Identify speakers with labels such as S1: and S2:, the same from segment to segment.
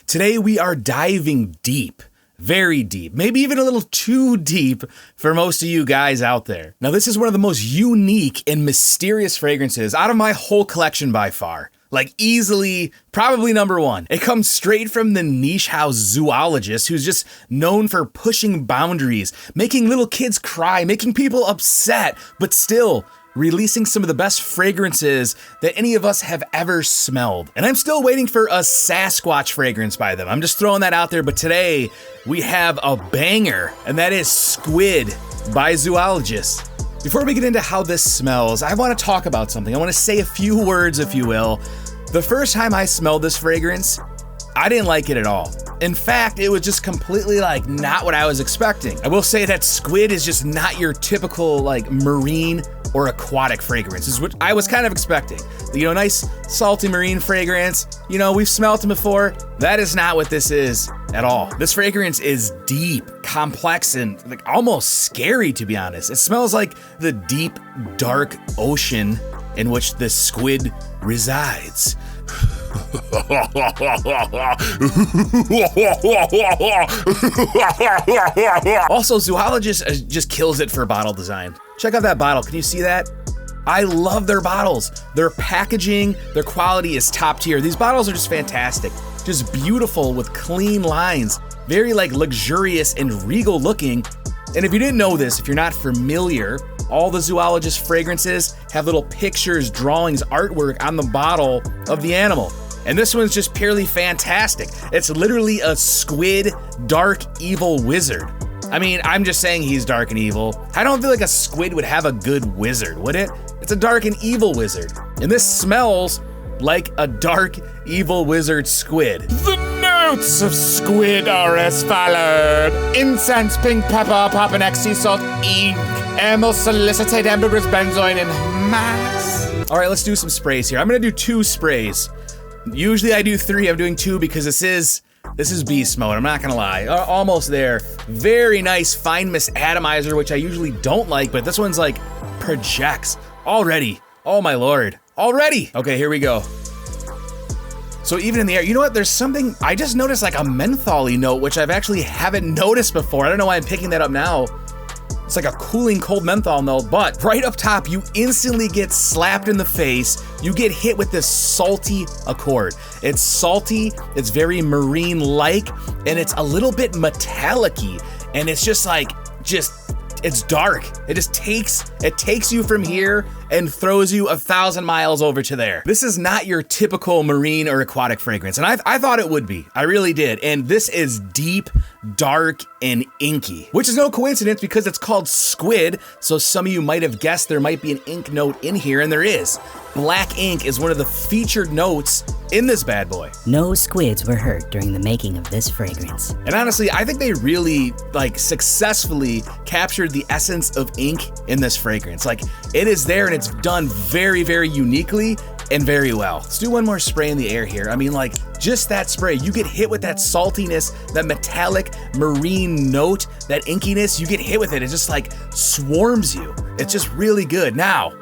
S1: Today we are diving deep, very deep, maybe even a little too deep for most of you guys out there. Now this is one of the most unique and mysterious fragrances out of my whole collection by far. Like easily, probably number one. It comes straight from the niche house Zoologist, who's just known for pushing boundaries, making little kids cry, making people upset, but still releasing some of the best fragrances that any of us have ever smelled. And I'm still waiting for a Sasquatch fragrance by them. I'm just throwing that out there, but today we have a banger, and that is Squid by Zoologist. Before we get into how this smells, I want to talk about something. I want to say a few words, if you will. The first time I smelled this fragrance, I didn't like it at all. In fact, it was just completely not what I was expecting. I will say that Squid is just not your typical marine or aquatic fragrance, is what I was kind of expecting. Nice salty marine fragrance. We've smelled them before. That is not what this is at all. This fragrance is deep, complex, and almost scary, to be honest. It smells like the deep, dark ocean in which the squid resides. Also, Zoologist just kills it for bottle design. Check out that bottle. Can you see that? I love their bottles. Their packaging, their quality is top tier. These bottles are just fantastic. Just beautiful with clean lines. Very luxurious and regal looking. And if you didn't know this, if you're not familiar, all the Zoologist fragrances have little pictures, drawings, artwork on the bottle of the animal. And this one's just purely fantastic. It's literally a squid, dark, evil wizard. I mean, I'm just saying he's dark and evil. I don't feel like a squid would have a good wizard, would it? It's a dark and evil wizard. And this smells like a dark, evil wizard squid.
S2: The notes of Squid are as followed: incense, pink pepper, papanek, sea salt, ink, amyl salicylate, ambergris, benzoin, and mass.
S1: All right, let's do some sprays here. I'm gonna do 2 sprays. Usually I do 3, I'm doing 2 because this is beast mode, I'm not gonna lie. Almost there. Very nice fine mist atomizer, which I usually don't like, but this one's projects already. Oh my lord, already. Okay, here we go. So even in the air, you know what? There's something, I just noticed a menthol-y note, which I've actually haven't noticed before. I don't know why I'm picking that up now. It's like a cooling cold menthol note, but right up top, you instantly get slapped in the face. You get hit with this salty accord. It's salty, it's very marine-like, and it's a little bit metallic-y, and it's just it's dark. It takes you from here and throws you 1,000 miles over to there. This is not your typical marine or aquatic fragrance, and I thought it would be. I really did. And this is deep, dark, and inky, which is no coincidence because it's called Squid, so some of you might have guessed there might be an ink note in here, and there is. Black ink is one of the featured notes in this bad boy.
S3: No squids were hurt during the making of this fragrance.
S1: And honestly, I think they really successfully captured the essence of ink in this fragrance. It is there and it's done very, very uniquely and very well. Let's do one more spray in the air here. I mean, just that spray, you get hit with that saltiness, that metallic marine note, that inkiness, you get hit with it. It just swarms you. It's just really good. Now,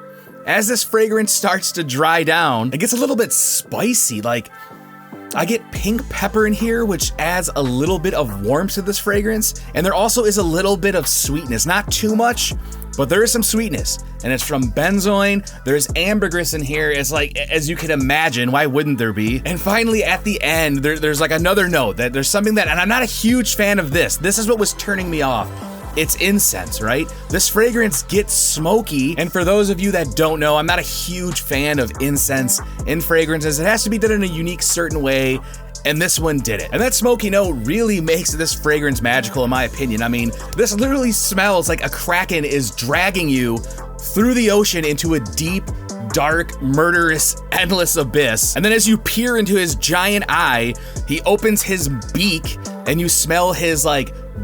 S1: as this fragrance starts to dry down, it gets a little bit spicy. I get pink pepper in here, which adds a little bit of warmth to this fragrance. And there also is a little bit of sweetness, not too much, but there is some sweetness. And it's from benzoin. There's ambergris in here. It's as you can imagine, why wouldn't there be? And finally at the end, there's another note that there's something that, and I'm not a huge fan of this. This is what was turning me off. It's incense, right? This fragrance gets smoky, and for those of you that don't know, I'm not a huge fan of incense in fragrances. It has to be done in a unique, certain way, and this one did it. And that smoky note really makes this fragrance magical, in my opinion. I mean, this literally smells like a kraken is dragging you through the ocean into a deep, dark, murderous, endless abyss. And then as you peer into his giant eye, he opens his beak, and you smell his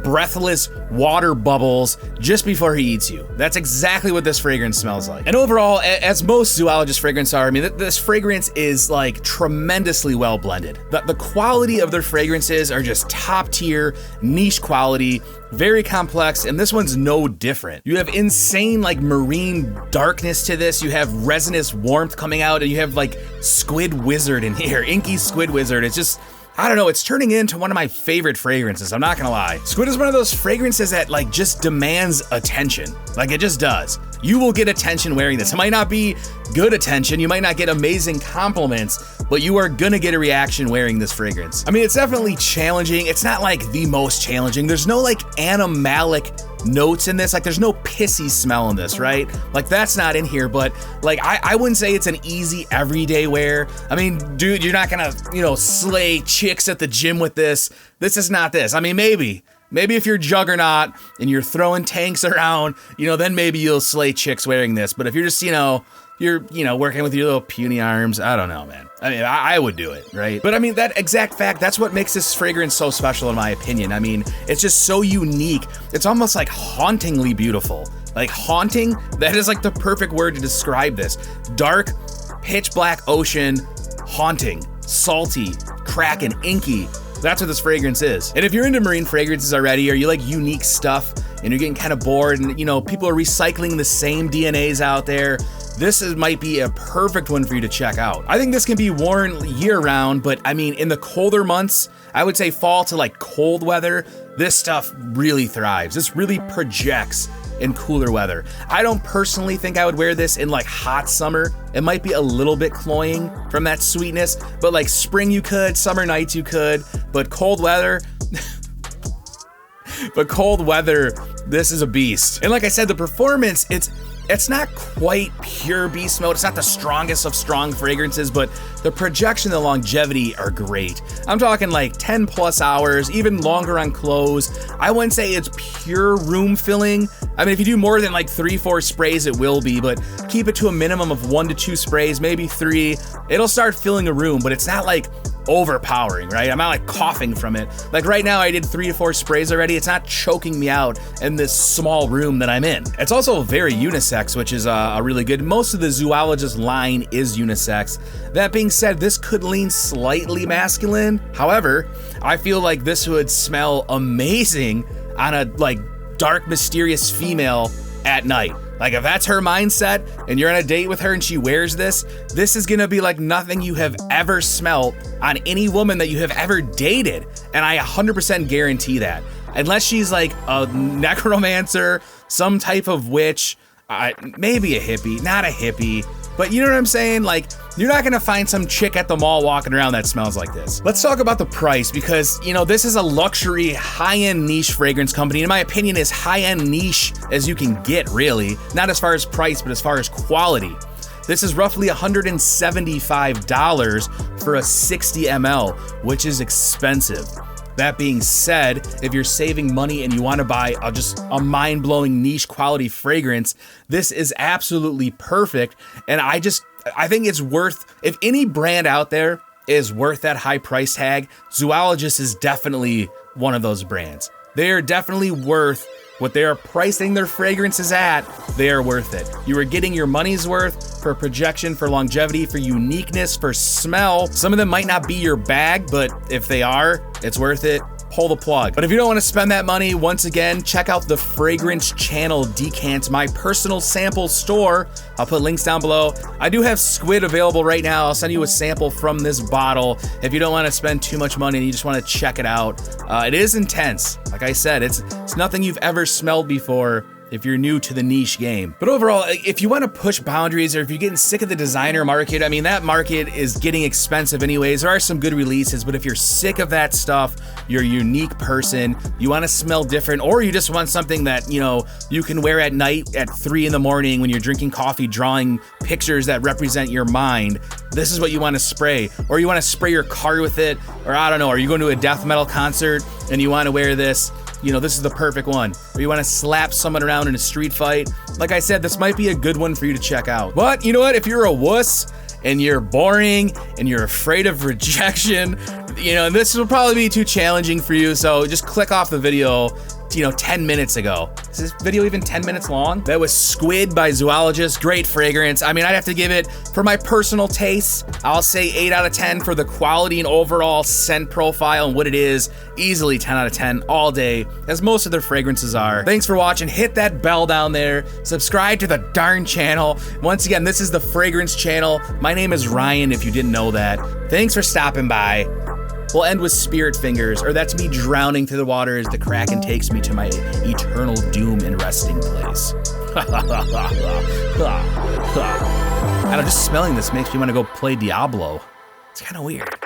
S1: breathless water bubbles just before he eats you. That's exactly what this fragrance smells like. And overall, as most Zoologist fragrances are, I mean, this fragrance is tremendously well blended. The quality of their fragrances are just top tier, niche quality, very complex, and this one's no different. You have insane marine darkness to this. You have resinous warmth coming out, and you have Squid Wizard in here, inky Squid Wizard. It's just I don't know, it's turning into one of my favorite fragrances, I'm not gonna lie. Squid is one of those fragrances that like just demands attention. Like it just does. You will get attention wearing this. It might not be good attention, you might not get amazing compliments, but you are gonna get a reaction wearing this fragrance. I mean, it's definitely challenging. It's not like the most challenging. There's no like animalic notes in this. Like there's no pissy smell in this, right? Like that's not in here, but like I wouldn't say it's an easy everyday wear. I mean, dude, you're not gonna, slay chicks at the gym with this. This is not this. I mean, maybe if you're Juggernaut and you're throwing tanks around, then maybe you'll slay chicks wearing this. But if you're just, you're working with your little puny arms, I don't know, man. I mean, I would do it, right? But I mean, that exact fact, that's what makes this fragrance so special in my opinion. I mean, it's just so unique. It's almost like hauntingly beautiful. Like haunting, that is like the perfect word to describe this. Dark, pitch black ocean, haunting, salty, cracking, inky. That's what this fragrance is. And if you're into marine fragrances already, or you like unique stuff and you're getting kind of bored and people are recycling the same DNAs out there, this might be a perfect one for you to check out. I think this can be worn year round, but I mean, in the colder months, I would say fall to like cold weather, this stuff really thrives. This really projects in cooler weather. I don't personally think I would wear this in like hot summer. It might be a little bit cloying from that sweetness, but like spring you could, summer nights you could, but cold weather, this is a beast. And like I said, the performance, it's not quite pure beast mode. It's not the strongest of strong fragrances, but the projection and the longevity are great. I'm talking like 10 plus hours, even longer on clothes. I wouldn't say it's pure room filling. I mean, if you do more than like 3-4 sprays, it will be, but keep it to a minimum of 1 to 2 sprays, maybe 3. It'll start filling a room, but it's not like overpowering, right? I'm not like coughing from it. Like right now I did 3 to 4 sprays already. It's not choking me out in this small room that I'm in. It's also very unisex, which is a really good. Most of the Zoologist line is unisex. That being said, this could lean slightly masculine. However, I feel like this would smell amazing on a like dark, mysterious female at night. Like if that's her mindset and you're on a date with her and she wears this is gonna be like nothing you have ever smelled on any woman that you have ever dated. And I 100% guarantee that. Unless she's like a necromancer, some type of witch, maybe a hippie, not a hippie, but you know what I'm saying? Like, you're not gonna find some chick at the mall walking around that smells like this. Let's talk about the price because, this is a luxury, high-end niche fragrance company. In my opinion, as high-end niche as you can get, really. Not as far as price, but as far as quality. This is roughly $175 for a 60 ml, which is expensive. That being said, if you're saving money and you want to buy just a mind-blowing niche quality fragrance, this is absolutely perfect. And I think it's worth, if any brand out there is worth that high price tag, Zoologist is definitely one of those brands. They are definitely worth what they are pricing their fragrances at. They are worth it. You are getting your money's worth for projection, for longevity, for uniqueness, for smell. Some of them might not be your bag, but if they are, it's worth it. Pull the plug. But if you don't want to spend that money, once again, check out the Fragrance Channel Decant, my personal sample store. I'll put links down below. I do have Squid available right now. I'll send you a sample from this bottle if you don't want to spend too much money and you just want to check it out. It is intense. Like I said, it's nothing you've ever smelled before if you're new to the niche game. But overall, if you want to push boundaries or if you're getting sick of the designer market, I mean, that market is getting expensive anyways. There are some good releases, but if you're sick of that stuff, you're a unique person, you want to smell different, or you just want something that, you can wear at night at 3 a.m. when you're drinking coffee, drawing pictures that represent your mind, this is what you want to spray. Or you want to spray your car with it, or I don't know, are you going to a death metal concert and you want to wear this? This is the perfect one. Or you want to slap someone around in a street fight. Like I said, this might be a good one for you to check out. But you know what? If you're a wuss and you're boring and you're afraid of rejection, this will probably be too challenging for you. So just click off the video, 10 minutes ago. Is this video even 10 minutes long? That was Squid by Zoologist. Great fragrance. I mean, I'd have to give it, for my personal taste, I'll say 8 out of 10 for the quality and overall scent profile and what it is. Easily 10 out of 10 all day, as most of their fragrances are. Thanks for watching. Hit that bell down there. Subscribe to the darn channel. Once again, this is the Fragrance Channel. My name is Ryan, if you didn't know that. Thanks for stopping by. We'll end with spirit fingers, or that's me drowning through the water as the Kraken takes me to my eternal doom and resting place. I don't know, just smelling this makes me want to go play Diablo. It's kind of weird.